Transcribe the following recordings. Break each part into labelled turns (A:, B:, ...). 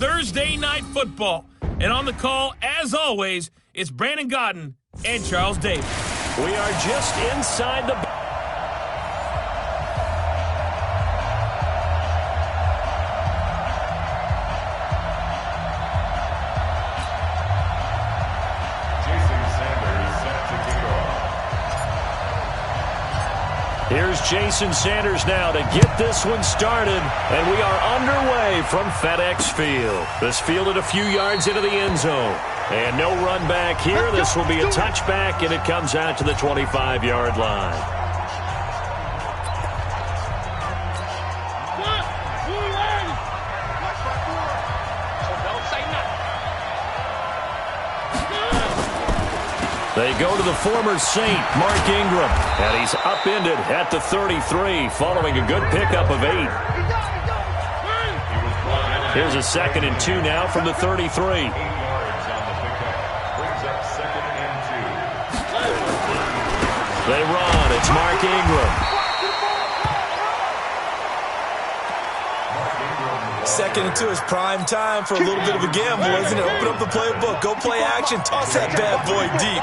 A: Thursday Night Football. And on the call, as always, it's Brandon Godden and Charles Davis.
B: We are just inside the... Here's Jason Sanders now to get this one started, and we are underway from FedEx Field. This fielded a few yards into the end zone, and no run back here. This will be a touchback, and it comes out to the 25-yard line. They go to the former Saint, Mark Ingram, and he's upended at the 33 following a good pickup of 8. Here's a 2nd and 2 now from the 33. They run. It's Mark Ingram.
C: 2nd and 2 is prime time for a little bit of a gamble, isn't it? Open up the playbook, go play action, toss that bad boy deep.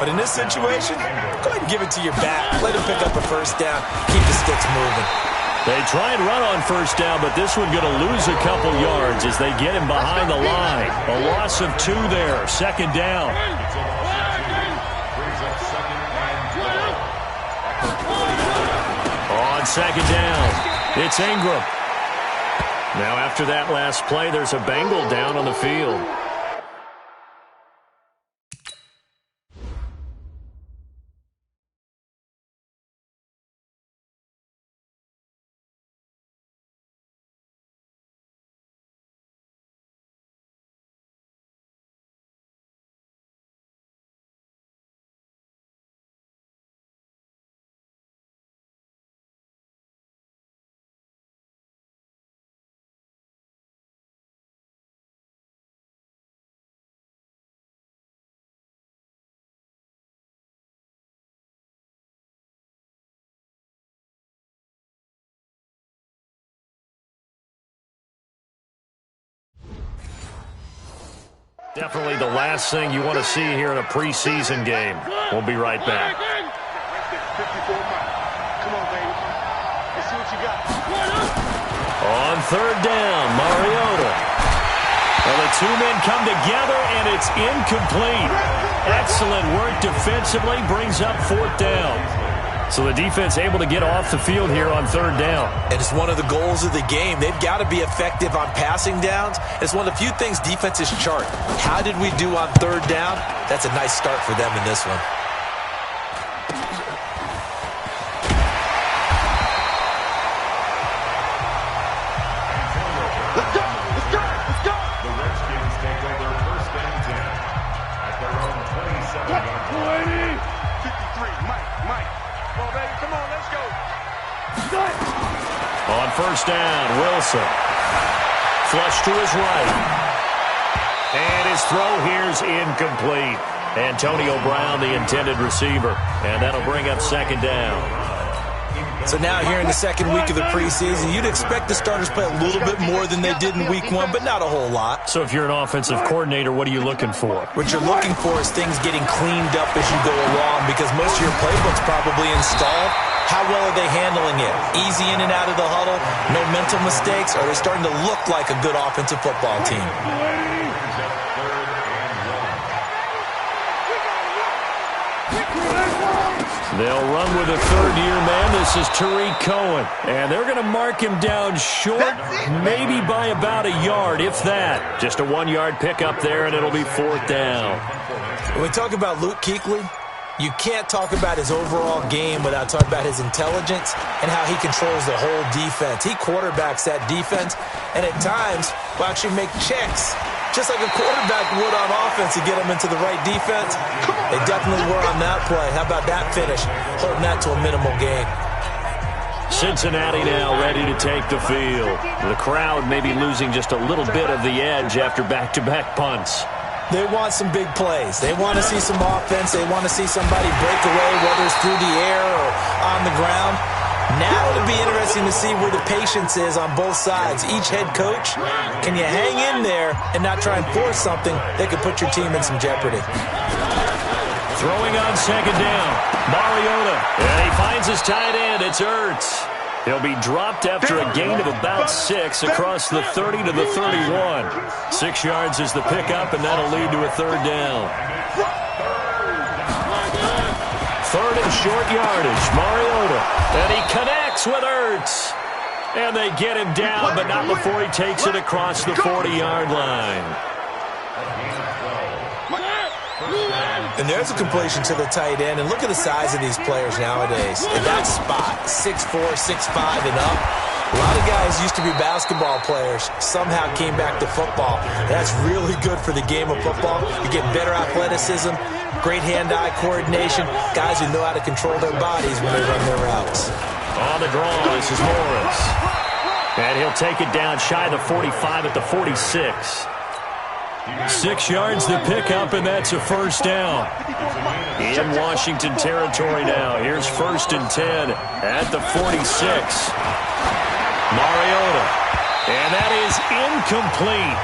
C: But in this situation, go ahead and give it to your back. Let him pick up a first down. Keep the sticks moving.
B: They try and run on first down, but this one going to lose a couple yards as they get him behind the line. A loss of 2 there. 2nd down. On 2nd down, it's Ingram. Now after that last play, there's a Bengal down on the field. Definitely the last thing you want to see here in a preseason game. We'll be right back. On 3rd down, Mariota. Well, the 2 men come together, and it's incomplete. Excellent work defensively, brings up 4th down. So the defense able to get off the field here on 3rd down.
C: And it's one of the goals of the game. They've got to be effective on passing downs. It's one of the few things defenses chart. How did we do on 3rd down? That's a nice start for them in this one.
D: Let's go! Let's go! Let's go! The Redskins take over 1st and 10 at their own 27-yard line. 53, Mike. Come on, baby. Come on, let's go.
B: On 1st down, Wilson. Flush to his right. And his throw here's incomplete. Antonio Brown, the intended receiver. And that'll bring up 2nd down.
C: So now here in the 2nd week of the preseason, you'd expect the starters play a little bit more than they did in week 1, but not a whole lot.
B: So if you're an offensive coordinator, what are you looking for?
C: What you're looking for is things getting cleaned up as you go along, because most of your playbook's probably installed. How well are they handling it? Easy in and out of the huddle? No mental mistakes? Are they starting to look like a good offensive football team?
B: They'll run with a 3rd-year man. This is Tariq Cohen. And they're going to mark him down short, maybe by about a yard, if that. Just a 1-yard pickup there, and it'll be 4th down.
C: When we talk about Luke Kuechly, you can't talk about his overall game without talking about his intelligence and how he controls the whole defense. He quarterbacks that defense, and at times will actually make checks, just like a quarterback would on offense to get them into the right defense. They definitely were on that play. How about that finish? Holding that to a minimal gain.
B: Cincinnati now ready to take the field. The crowd may be losing just a little bit of the edge after back-to-back punts.
C: They want some big plays. They want to see some offense. They want to see somebody break away, whether it's through the air or on the ground. Now it'll be interesting to see where the patience is on both sides. Each head coach, can you hang in there and not try and force something that could put your team in some jeopardy?
B: Throwing on second down, Mariota. And he finds his tight end. It's Ertz. He'll be dropped after a gain of about 6 across the 30 to the 31. 6 yards is the pickup, and that'll lead to a third down. Third and short yardage, Mariota. And he connects with Ertz. And they get him down, but not before he takes it across the 40-yard line.
C: And there's a completion to the tight end. And look at the size of these players nowadays. In that spot, 6'4", 6'5", and up. A lot of guys used to be basketball players, somehow came back to football. That's really good for the game of football. You get better athleticism, great hand-eye coordination, guys who know how to control their bodies when they run their routes.
B: On the draw, this is Morris. And he'll take it down shy of the 45 at the 46. 6 yards the pickup, and that's a first down. In Washington territory now. Here's 1st and 10 at the 46. Mariota. And that is incomplete.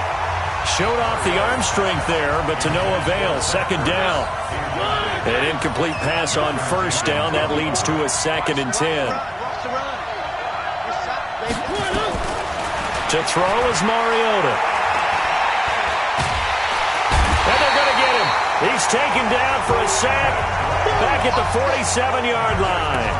B: Showed off the arm strength there, but to no avail. Second down. An incomplete pass on first down. That leads to a 2nd and 10. To throw is Mariota. And they're going to get him. He's taken down for a sack back at the 47-yard line.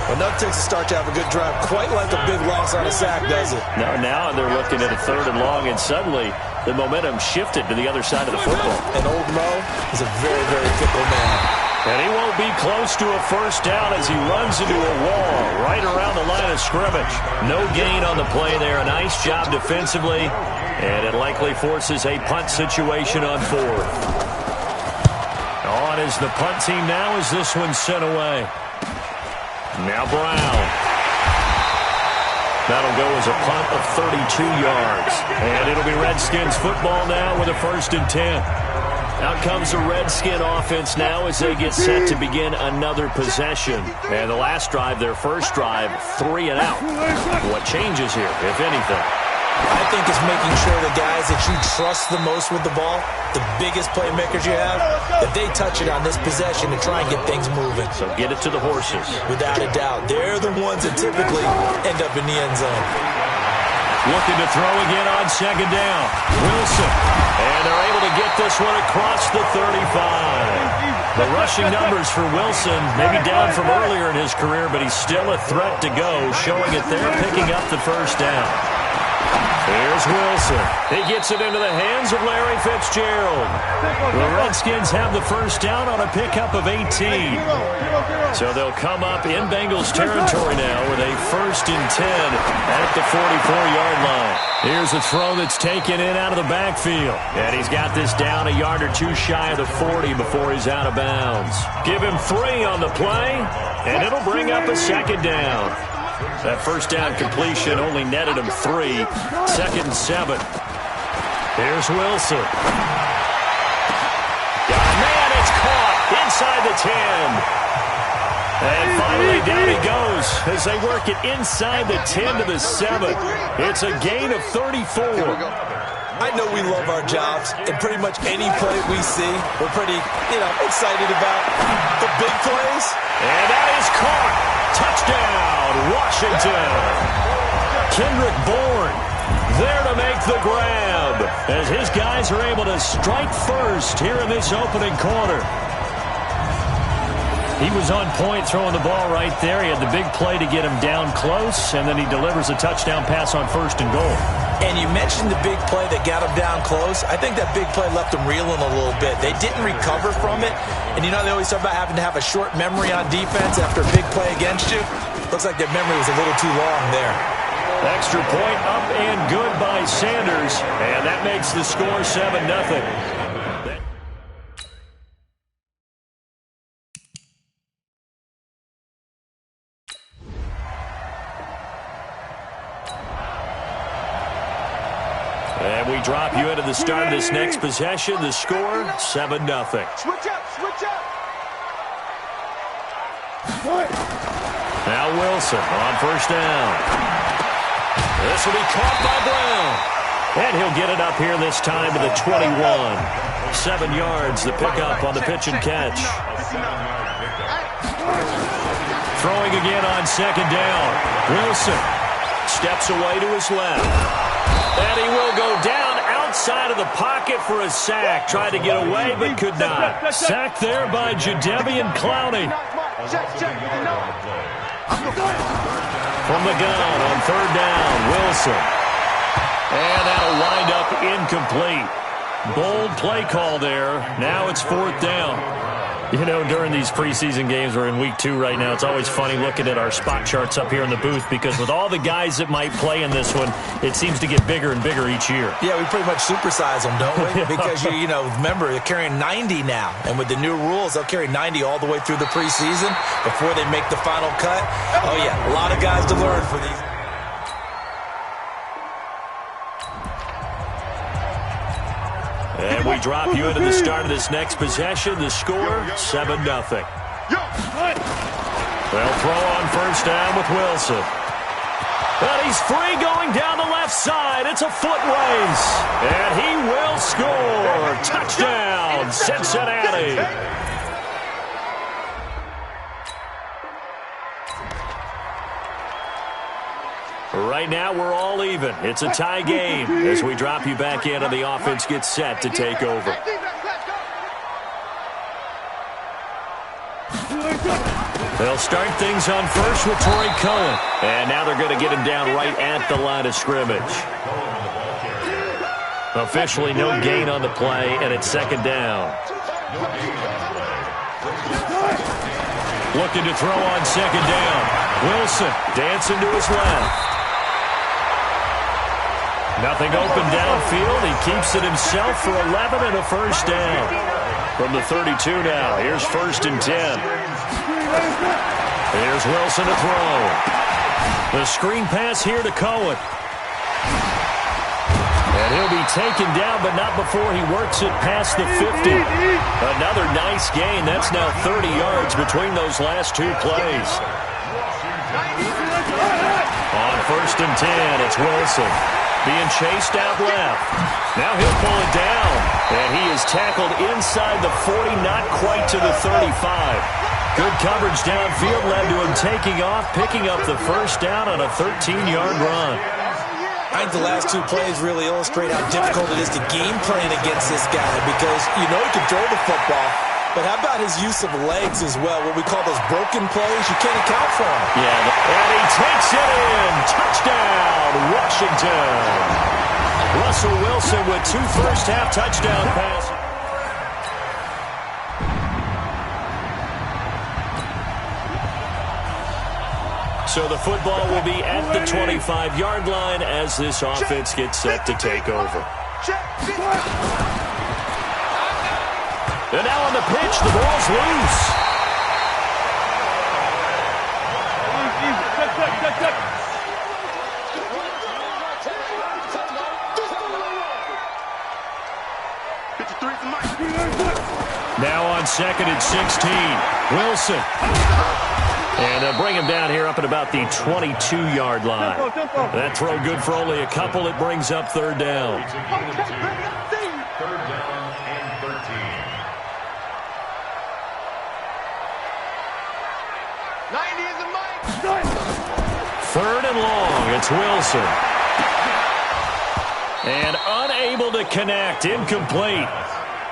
C: Well, that takes a start to have a good drive. Quite like a big loss on a sack, does it?
B: No, now they're looking at a 3rd and long, and suddenly the momentum shifted to the other side of the football.
C: And old Mo is a very, very fickle man.
B: And he won't be close to a first down as he runs into a wall right around the line of scrimmage. No gain on the play there. A nice job defensively, and it likely forces a punt situation on 4th. On is the punt team now as this one's sent away. Now Brown. That'll go as a punt of 32 yards. And it'll be Redskins football now with a 1st and 10. Out comes the Redskin offense now as they get set to begin another possession. And the last drive, their first drive, 3 and out. What changes here, if anything?
C: I think it's making sure the guys that you trust the most with the ball, the biggest playmakers you have, that they touch it on this possession to try and get things moving.
B: So get it to the horses.
C: Without a doubt. They're the ones that typically end up in the end zone.
B: Looking to throw again on second down. Wilson. And they're able to get this one across the 35. The rushing numbers for Wilson, maybe down from earlier in his career, but he's still a threat to go, showing it there, picking up the first down. Here's Wilson. He gets it into the hands of Larry Fitzgerald. The Redskins have the first down on a pickup of 18. So they'll come up in Bengals territory now with a 1st and 10 at the 44-yard line. Here's a throw that's taken in out of the backfield. And he's got this down a yard or two shy of the 40 before he's out of bounds. Give him 3 on the play, and it'll bring up a 2nd down. That first down completion only netted him 3. 2nd and 7. Here's Wilson. Man, it's caught inside the 10. And finally down he goes as they work it inside the 10 to the 7. It's a gain of 34.
C: I know we love our jobs, and pretty much any play we see, we're pretty, excited about the big plays.
B: And that is caught. Touchdown, Washington. Kendrick Bourne there to make the grab as his guys are able to strike first here in this opening quarter. He was on point throwing the ball right there. He had the big play to get him down close, and then he delivers a touchdown pass on 1st and goal.
C: And you mentioned the big play that got him down close. I think that big play left him reeling a little bit. They didn't recover from it. And they always talk about having to have a short memory on defense after a big play against you. Looks like their memory was a little too long there.
B: Extra point up and good by Sanders. And that makes the score 7-0. And we drop you into the start of this next possession. The score, 7-0.
D: Switch up, switch up.
B: Now Wilson on first down. This will be caught by Brown. And he'll get it up here this time to the 21. 7 yards, the pickup on the pitch and catch. Throwing again on second down. Wilson steps away to his left. And he will go down outside of the pocket for a sack. Tried to get away, but could not. Sacked there by Jadeveon Clowney. From the gun on third down, Wilson. And that'll wind up incomplete. Bold play call there. Now it's fourth down. You know, during these preseason games, we're in week 2 right now, it's always funny looking at our spot charts up here in the booth because with all the guys that might play in this one, it seems to get bigger and bigger each year.
C: Yeah, we pretty much supersize them, don't we? Because, you know, remember, they're carrying 90 now. And with the new rules, they'll carry 90 all the way through the preseason before they make the final cut. Oh, yeah, a lot of guys to learn for these.
B: And we drop you into the start of this next possession. The score, 7-0. They'll throw on first down with Wilson. And he's free going down the left side. It's a foot race. And he will score. Touchdown, Cincinnati. Right now, we're all even. It's a tie game as we drop you back in and the offense gets set to take over. They'll start things on first with Torrey Cohen. And now they're going to get him down right at the line of scrimmage. Officially no gain on the play, and it's second down. Looking to throw on second down. Wilson dancing to his left. Nothing open downfield. He keeps it himself for 11 and a first down. From the 32 now, here's first and 10. Here's Wilson to throw. The screen pass here to Cohen. And he'll be taken down, but not before he works it past the 50. Another nice gain. That's now 30 yards between those last 2 plays. On first and 10, it's Wilson. Being chased out left. Now he'll pull it down. And he is tackled inside the 40, not quite to the 35. Good coverage downfield led to him taking off, picking up the first down on a 13-yard run.
C: I think the last 2 plays really illustrate how difficult it is to game plan against this guy because you know he can throw the football, but how about his use of legs as well, what we call those broken plays? You can't account for him.
B: Yeah, and he takes it in. Touchdown, Washington. Russell Wilson with 2 first-half touchdown passes. So the football will be at the 25-yard line as this offense gets set to take over. And now on the pitch, the ball's loose. Now on second and 16, Wilson. And they'll bring him down here up at about the 22-yard line. That throw good for only a couple. It brings up third down. Third down and 13. 90 is a mic. Third and long. It's Wilson. And unable to connect. Incomplete.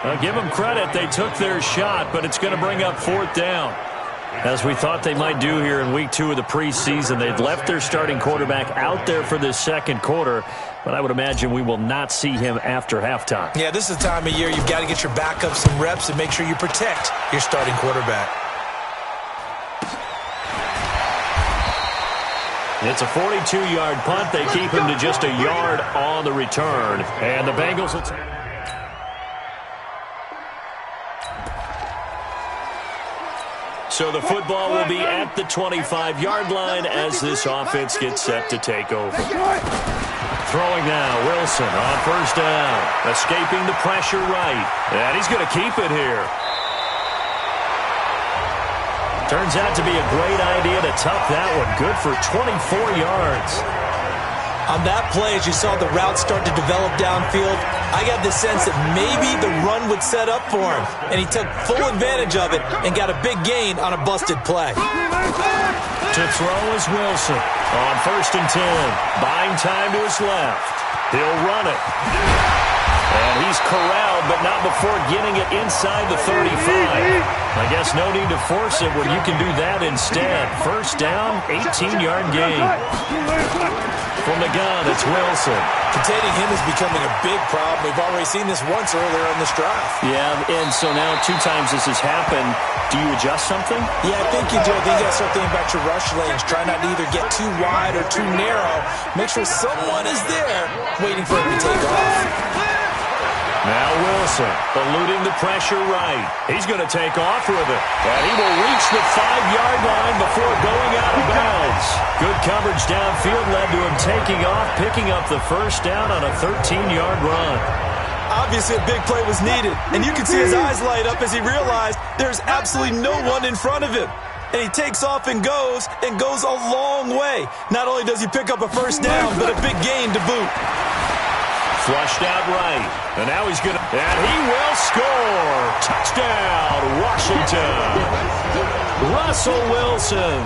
B: I'll give them credit. They took their shot, but it's going to bring up fourth down. As we thought they might do here in week 2 of the preseason, they've left their starting quarterback out there for this second quarter, but I would imagine we will not see him after halftime.
C: Yeah, this is the time of year you've got to get your backup some reps and make sure you protect your starting quarterback.
B: It's a 42-yard punt. They keep him to just a yard on the return, and the Bengals will take. So the football will be at the 25-yard line as this offense gets set to take over. Throwing now, Wilson on first down. Escaping the pressure right. And he's going to keep it here. Turns out to be a great idea to tuck that one. Good for 24 yards.
C: On that play, as you saw the route start to develop downfield, I got the sense that maybe the run would set up for him, and he took full advantage of it and got a big gain on a busted play.
B: To throw is Wilson on 1st and 10. Buying time to his left. He'll run it. And he's corralled, but not before getting it inside the 35. I guess no need to force it when you can do that instead. 1st down, 18-yard gain. From the gun, it's Wilson.
C: Containing him is becoming a big problem. We've already seen this once earlier in this drive.
B: Yeah, and so now 2 times this has happened. Do you adjust something?
C: Yeah, I think you do. I think you got to start thinking about your rush lanes. Try not to either get too wide or too narrow. Make sure someone is there waiting for him to take off.
B: Now Wilson, eluding the pressure right. He's going to take off with it. And he will reach the 5-yard line before going out of bounds. Good coverage downfield led to him taking off, picking up the 1st down on a 13-yard run.
C: Obviously, a big play was needed. And you can see his eyes light up as he realized there's absolutely no one in front of him. And he takes off and goes a long way. Not only does he pick up a 1st down, but a big gain to boot.
B: Flushed out right. And now he's going to... And he will score! Touchdown, Washington! Russell Wilson.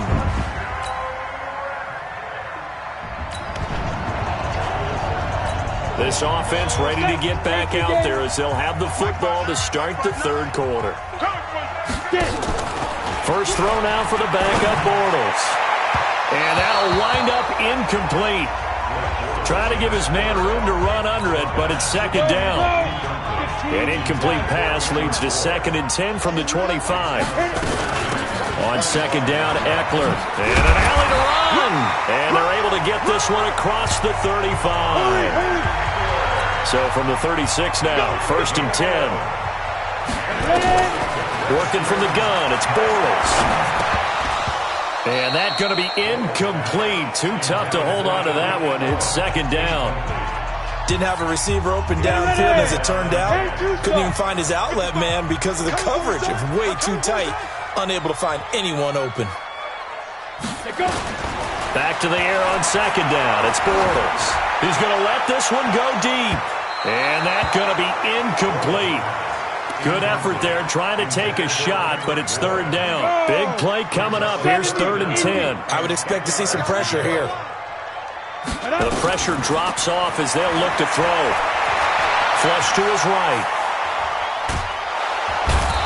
B: This offense ready to get back out there as they'll have the football to start the 3rd quarter. First throw now for the backup Bortles. And that'll wind up incomplete. Trying to give his man room to run under it, but it's 2nd down. An incomplete pass leads to 2nd and 10 from the 25. On 2nd down, Eckler. And an alley to run. And they're able to get this one across the 35. So from the 36 now, 1st and 10. Working from the gun, it's Bortles. And that's going to be incomplete. Too tough to hold on to that one. It's 2nd down.
C: Didn't have a receiver open downfield as it turned out. Couldn't even find his outlet man because of the coverage. It was way too tight. Unable to find anyone open.
B: Back to the air on 2nd down. It's Bortles. He's going to let this one go deep. And that's going to be incomplete. Good effort there, trying to take a shot, but it's 3rd down. Big play coming up. Here's 3rd and 10.
C: I would expect to see some pressure here.
B: The pressure drops off as they'll look to throw. Flush to his right.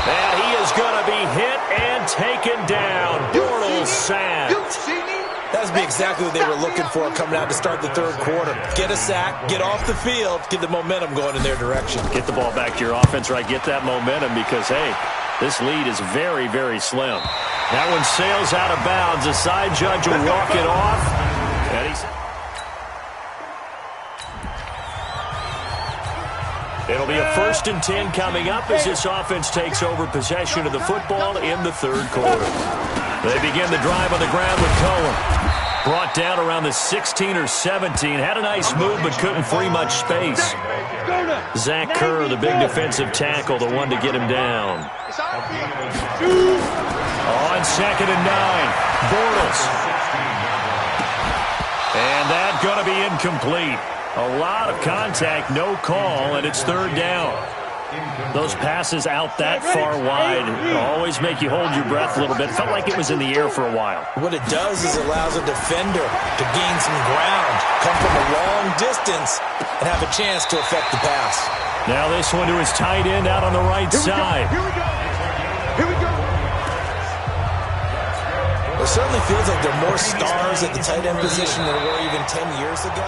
B: And he is going to be hit and taken down. Bortles sacked.
C: That's exactly what they were looking for coming out to start the 3rd quarter. Get a sack, get off the field, get the momentum going in their direction.
B: Get the ball back to your offense, right? Get that momentum because, hey, this lead is very, very slim. That one sails out of bounds. The side judge will walk it off. And it'll be a 1st and 10 coming up as this offense takes over possession of the football in the 3rd quarter. They begin the drive on the ground with Cohen. Brought down around the 16 or 17. Had a nice move, but couldn't free much space. Zach Kerr, the big defensive tackle, the one to get him down. On 2nd and 9, Bortles. And that's going to be incomplete. A lot of contact, no call, and it's 3rd down. Those passes out that far wide always make you hold your breath a little bit. Felt like it was in the air for a while.
C: What it does is it allows a defender to gain some ground, come from a long distance, and have a chance to affect the pass.
B: Now this one to his tight end out on the right side.
D: Here we go. Here we go.
C: It certainly feels like there are more stars at the tight end position than there were even 10 years ago.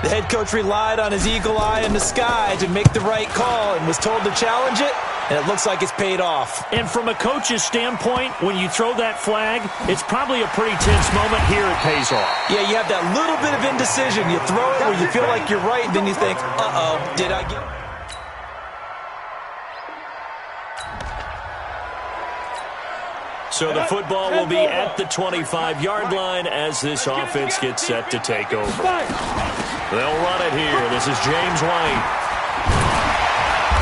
C: The head coach relied on his eagle eye in the sky to make the right call and was told to challenge it, and it looks like it's paid off.
B: And from a coach's standpoint, when you throw that flag, it's probably a pretty tense moment. Here it pays off.
C: Yeah, you have that little bit of indecision. You throw it where you feel like you're right, then you think, uh-oh, did I get it?
B: So the football will be at the 25-yard line as this offense gets set to take over. They'll run it here. This is James White.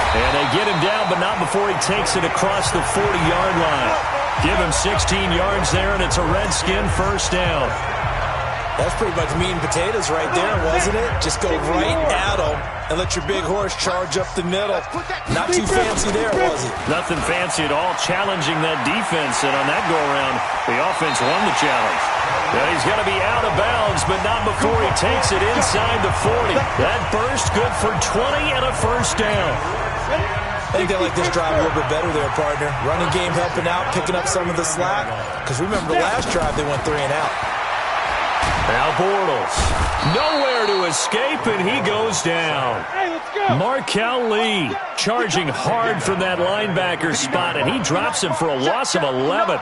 B: And they get him down, but not before he takes it across the 40-yard line. Give him 16 yards there, and it's a Redskin first down.
C: That's pretty much meat and potatoes right there, wasn't it? Just go right at him and let your big horse charge up the middle. Not too fancy there, was it?
B: Nothing fancy at all, challenging that defense. And on that go-around, the offense won the challenge. Now he's going to be out of bounds, but not before he takes it inside the 40. That burst good for 20 and a first down.
C: I think they like this drive a little bit better there, partner. Running game helping out, picking up some of the slack. Because remember the last drive, they went 3 and out.
B: Now Bortles, nowhere to escape, and he goes down.
D: Hey, let's go.
B: Markel Lee charging hard from that linebacker spot, and he drops him for a loss of 11.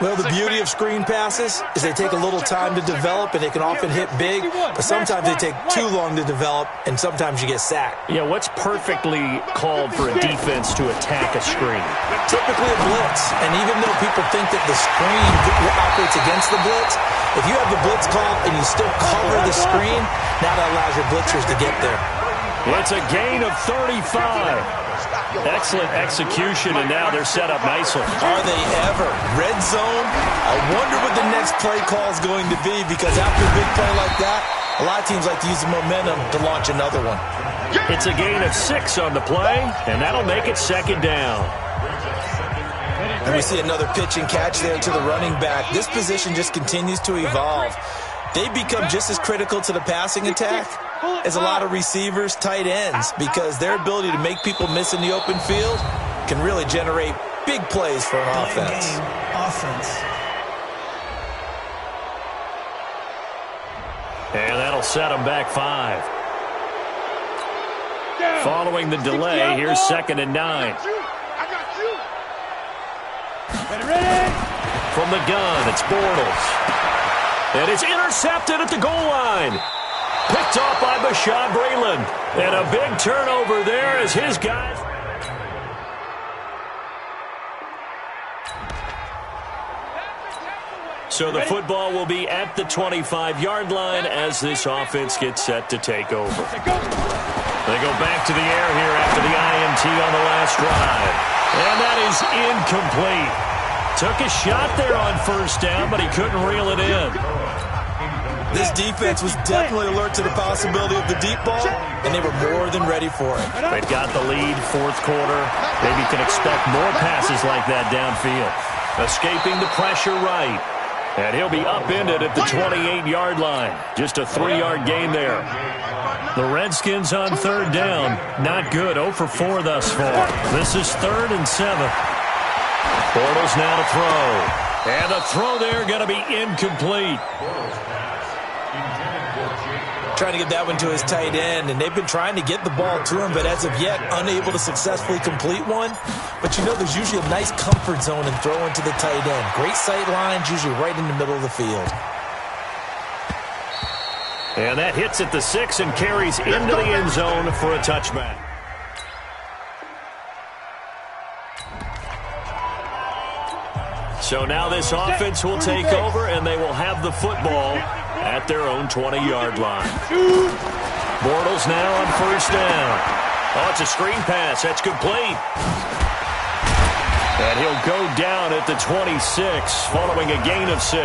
C: Well, the beauty of screen passes is they take a little time to develop, and they can often hit big, but sometimes they take too long to develop, and sometimes you get sacked.
B: Yeah, what's perfectly called for a defense to attack a screen?
C: Typically a blitz, and even though people think that the screen operates against the blitz, if you have the blitz called and you still cover the screen, now that allows your blitzers to get there.
B: It's a gain of 35. Excellent execution, and now they're set up nicely.
C: Are they ever? Red zone? I wonder what the next play call is going to be, because after a big play like that, a lot of teams like to use the momentum to launch another one.
B: It's a gain of 6 on the play, and that'll make it second down.
C: And we see another pitch and catch there to the running back. This position just continues to evolve. They become just as critical to the passing attack as a lot of receivers, tight ends, because their ability to make people miss in the open field can really generate big plays for an offense.
B: And that'll set them back 5. Following the delay, here's 2nd and 9.
D: Ready?
B: From the gun, it's Bortles. And it's intercepted at the goal line. Picked off by Bashaud Breeland. And a big turnover there as his guys. So the football will be at the 25-yard line as this offense gets set to take over. They go back to the air here after the INT on the last drive. And that is incomplete. Took a shot there on first down, but he couldn't reel it in.
C: This defense was definitely alert to the possibility of the deep ball, and they were more than ready for it.
B: They've got the lead, 4th quarter. Maybe can expect more passes like that downfield. Escaping the pressure right. And he'll be upended at the 28-yard line. Just a 3-yard gain there. The Redskins on 3rd down. Not good. 0 for 4 thus far. This is 3rd and 7. Bortles now to throw. And the throw there going to be incomplete.
C: Trying to get that one to his tight end, and they've been trying to get the ball to him, but as of yet, unable to successfully complete one. But you know there's usually a nice comfort zone in throwing to the tight end. Great sight lines, usually right in the middle of the field.
B: And that hits at the 6 and carries into the end zone for a touchback. So now this offense will take over, and they will have the football at their own 20-yard line. Bortles now on first down. Oh, it's a screen pass. That's complete. And he'll go down at the 26 following a gain of 6.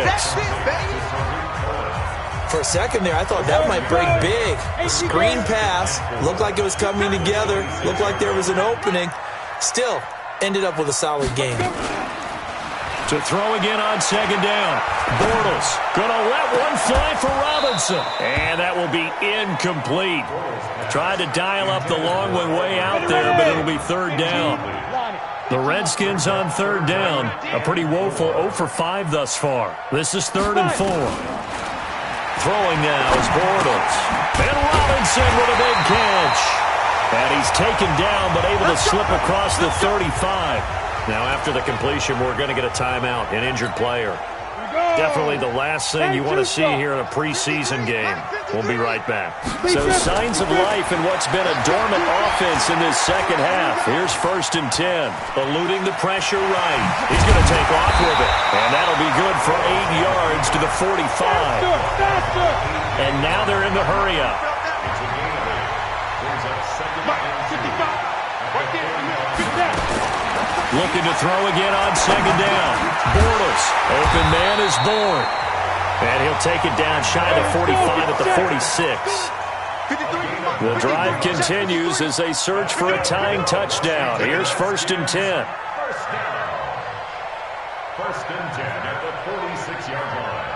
C: For a second there, I thought that might break big. A screen pass. Looked like it was coming together. Looked like there was an opening. Still, ended up with a solid game.
B: To throw again on 2nd down. Bortles going to let one fly for Robinson. And that will be incomplete. Tried to dial up the long one way out there, but it'll be 3rd down. The Redskins on 3rd down. A pretty woeful 0 for 5 thus far. This is 3rd and 4. Throwing now is Bortles. And Robinson with a big catch. And he's taken down, but able to slip across the 35. Now, after the completion, we're going to get a timeout, an injured player. Definitely the last thing you want to see here in a preseason game. We'll be right back. So signs of life in what's been a dormant offense in this second half. Here's 1st and 10. Eluding the pressure right. He's going to take off with it. And that'll be good for 8 yards to the 45. And now they're in the hurry-up. Looking to throw again on second down. Bortles. Open man is born. And he'll take it down shy of the 45 at the 46. The drive continues as they search for a tying touchdown. Here's 1st and 10.
D: First and 10 at the 46-yard line.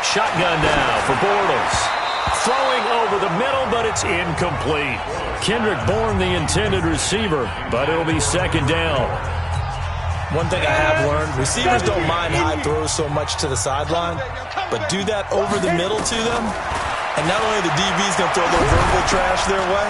B: Shotgun now for Bortles. Throwing over the middle, but it's incomplete. Kendrick Bourne, the intended receiver, but it'll be 2nd down.
C: One thing I have learned, receivers don't mind high throws so much to the sideline, but do that over the middle to them, and not only the DB's going to throw their verbal trash their way,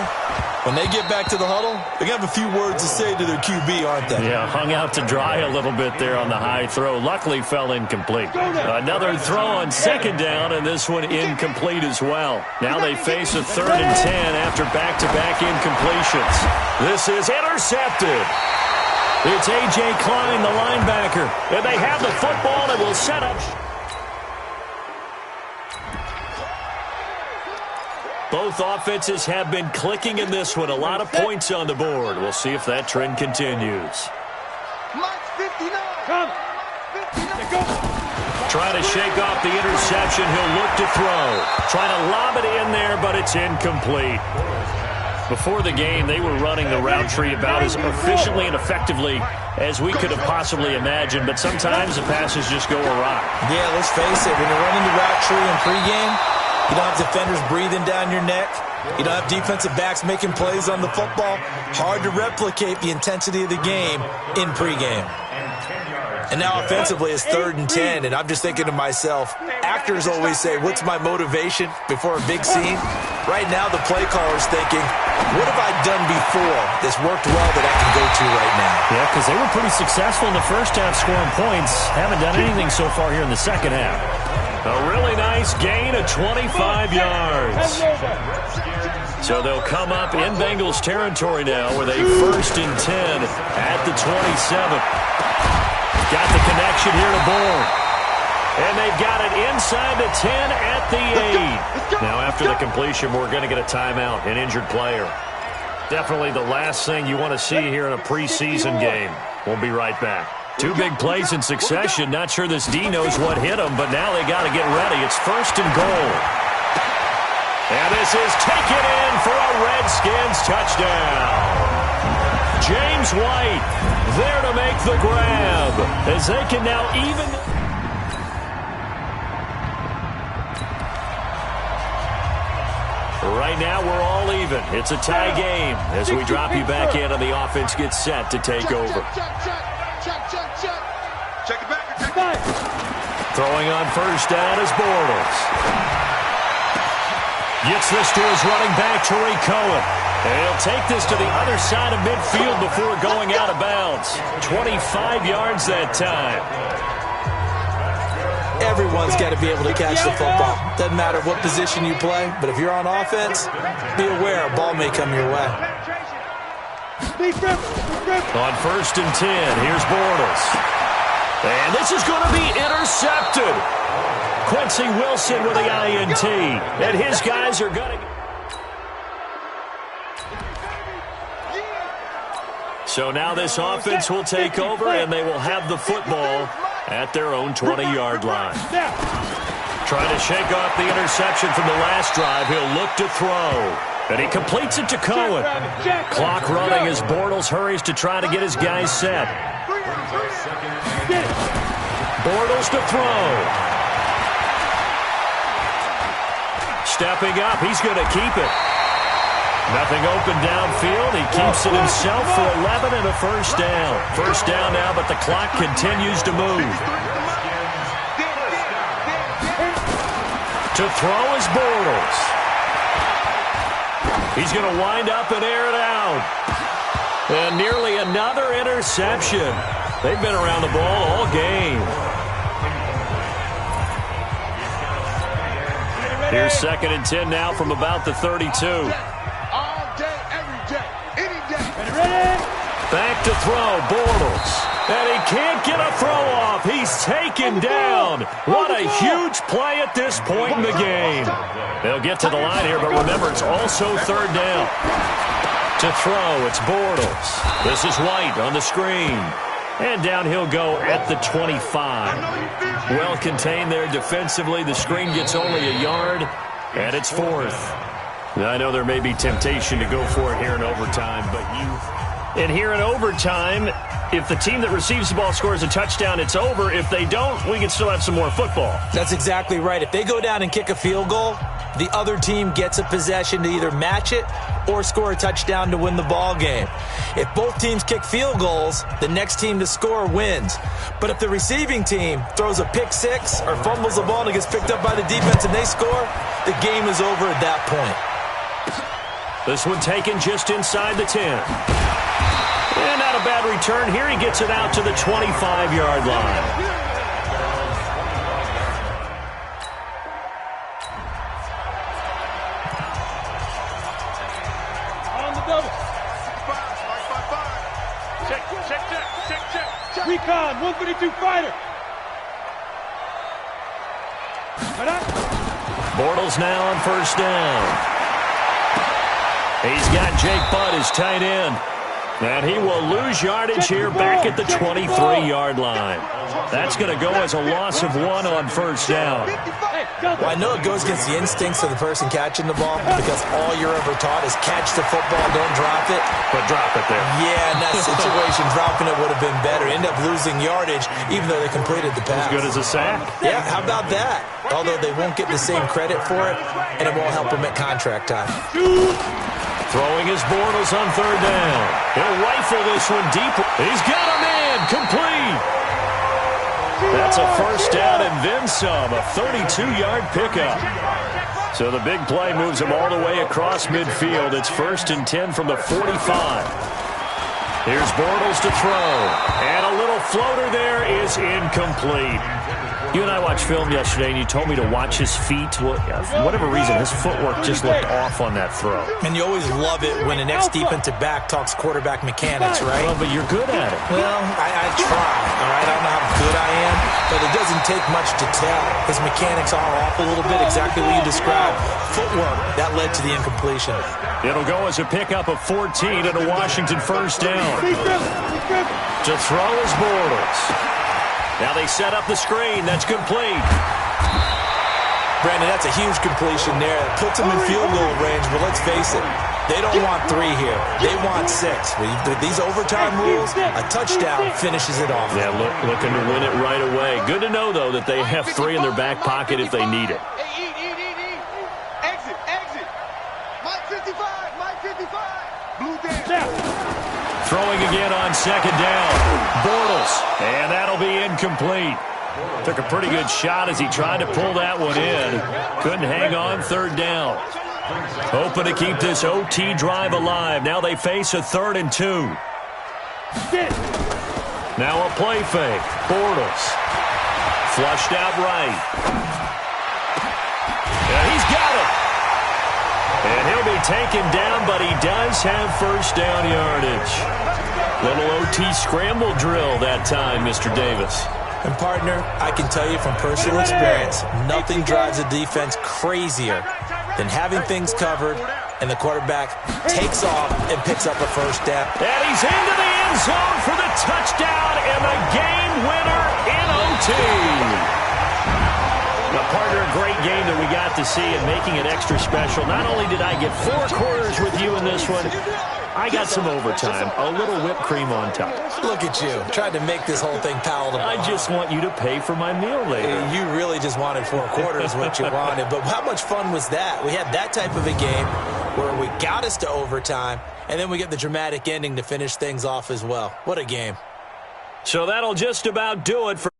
C: when they get back to the huddle, they're going to have a few words to say to their QB, aren't they?
B: Yeah, hung out to dry a little bit there on the high throw. Luckily fell incomplete. Another throw on 2nd down, and this one incomplete as well. Now they face a 3rd and 10 after back-to-back incompletions. This is intercepted. It's A.J. Klein, the linebacker. And they have the football and will set up. Both offenses have been clicking in this one. A lot of points on the board. We'll see if that trend continues. Trying to shake off the interception. He'll look to throw. Trying to lob it in there, but it's incomplete. Before the game, they were running the route tree about as efficiently and effectively as we could have possibly imagined, but sometimes the passes just go awry.
C: Yeah, let's face it. When you're running the route tree in pregame, you don't have defenders breathing down your neck. You don't have defensive backs making plays on the football. Hard to replicate the intensity of the game in pregame. And now offensively it's 3rd and 10, and I'm just thinking to myself, actors always say, what's my motivation before a big scene? Right now the play caller's thinking, what have I done before that's worked well that I can go to right now?
B: Yeah, because they were pretty successful in the first half scoring points. Haven't done anything so far here in the second half. A really nice gain of 25 yards. So they'll come up in Bengals territory now with a 1st and 10 at the 27. Got the connection here to Bourne. And they've got it inside the 10 at the 8. Now after the completion, we're going to get a timeout, an injured player. Definitely the last thing you want to see here in a preseason game. We'll be right back. 2 big plays in succession. Not sure this D knows what hit him, but now they got to get ready. It's 1st and goal. And this is taken in for a Redskins touchdown. James White there to make the grab as they can now even. Right now we're all even. It's a tie game as we drop you back in and the offense gets set to take over.
D: Check it back.
B: Throwing on 1st down is Bortles. Gets this to his running back, Tariq Cohen. And he'll take this to the other side of midfield before going out of bounds. 25 yards that time.
C: Everyone's got to be able to catch the football. Doesn't matter what position you play, but if you're on offense, be aware a ball may come your way.
B: On 1st and 10, here's Bortles. And this is going to be intercepted. Quincy Wilson with the INT. And his guys are going to... So now this offense will take over, and they will have the football at their own 20-yard line. Trying to shake off the interception from the last drive. He'll look to throw. And he completes it to Cohen. Clock running as Bortles hurries to try to get his guys set. Bortles to throw. Stepping up, he's going to keep it. Nothing open downfield. He keeps it himself for 11 and a 1st down. 1st down now, but the clock continues to move. To throw is Bortles. He's going to wind up and air it out. And nearly another interception. They've been around the ball all game. Here's 2nd and 10 now from about the 32. Back to throw, Bortles. And he can't get a throw off. He's taken down. What a huge play at this point in the game. They'll get to the line here, but remember, it's also 3rd down. To throw, it's Bortles. This is White on the screen. And down he'll go at the 25. Well contained there defensively. The screen gets only a yard, and it's 4th. I know there may be temptation to go for it here in overtime, but And here in overtime, if the team that receives the ball scores a touchdown, it's over. If they don't, we can still have some more football.
C: That's exactly right. If they go down and kick a field goal, the other team gets a possession to either match it or score a touchdown to win the ball game. If both teams kick field goals, the next team to score wins. But if the receiving team throws a pick six or fumbles the ball and it gets picked up by the defense and they score, the game is over at that point.
B: This one taken just inside the 10. And not a bad return here. He gets it out to the 25-yard line.
E: On the double. Check. Recon, 132 fighter.
B: Bortles now on first down. He's got Jake Butt, his tight end. And he will lose yardage here back at the 23-yard line. That's going to go as a loss of 1 on first down.
C: Well, I know it goes against the instincts of the person catching the ball because all you're ever taught is catch the football, don't drop it.
B: But drop it there.
C: Yeah, in that situation, dropping it would have been better. End up losing yardage even though they completed the pass.
B: As good as a sack.
C: Yeah, how about that? Although they won't get the same credit for it, and it won't help them at contract time.
B: Throwing his Bortles on third down. He'll rifle this one deep. He's got a man. Complete. That's a first down and then some. A 32-yard pickup. So the big play moves him all the way across midfield. It's 1st and 10 from the 45. Here's Bortles to throw. And a little floater there is incomplete. You and I watched film yesterday, and you told me to watch his feet. Well, for whatever reason, his footwork just looked off on that throw.
C: And you always love it when an ex-defensive back talks quarterback mechanics, right?
B: Well, but you're good at it.
C: Well, I try, all right? I don't know how good I am, but it doesn't take much to tell. His mechanics are off a little bit, exactly what you described. Footwork, that led to the incompletion.
B: It'll go as a pickup of 14 and a Washington first down. To throw is Bortles. Now they set up the screen. That's complete.
C: Brandon, that's a huge completion there. It puts them in field goal range, but let's face it, they don't want 3 here. They want 6. With these overtime rules, a touchdown finishes it off.
B: Yeah, looking to win it right away. Good to know, though, that they have 3 in their back pocket if they need it.
D: Exit. Mike 55. Blue down.
B: Throwing again on second down. Bortles. And that'll be incomplete. Took a pretty good shot as he tried to pull that one in. Couldn't hang on third down. Hoping to keep this OT drive alive. Now they face a 3rd and 2. Now a play fake. Bortles. Flushed out right. Yeah, he's got it. And he'll be taken down, but he does have first down yardage. Little OT scramble drill that time, Mr. Davis.
C: And, partner, I can tell you from personal experience, nothing drives a defense crazier than having things covered and the quarterback takes off and picks up a first down.
B: And he's into the end zone for the touchdown and the game winner in OT. Now, partner, a great game that we got to see and making it extra special. Not only did I get 4 quarters with you in this one, I got some overtime, a little whipped cream on top.
C: Look at you, trying to make this whole thing palatable.
B: I just want you to pay for my meal later.
C: You really just wanted 4 quarters, what you wanted. But how much fun was that? We had that type of a game where we got us to overtime, and then we get the dramatic ending to finish things off as well. What a game.
B: So that'll just about do it for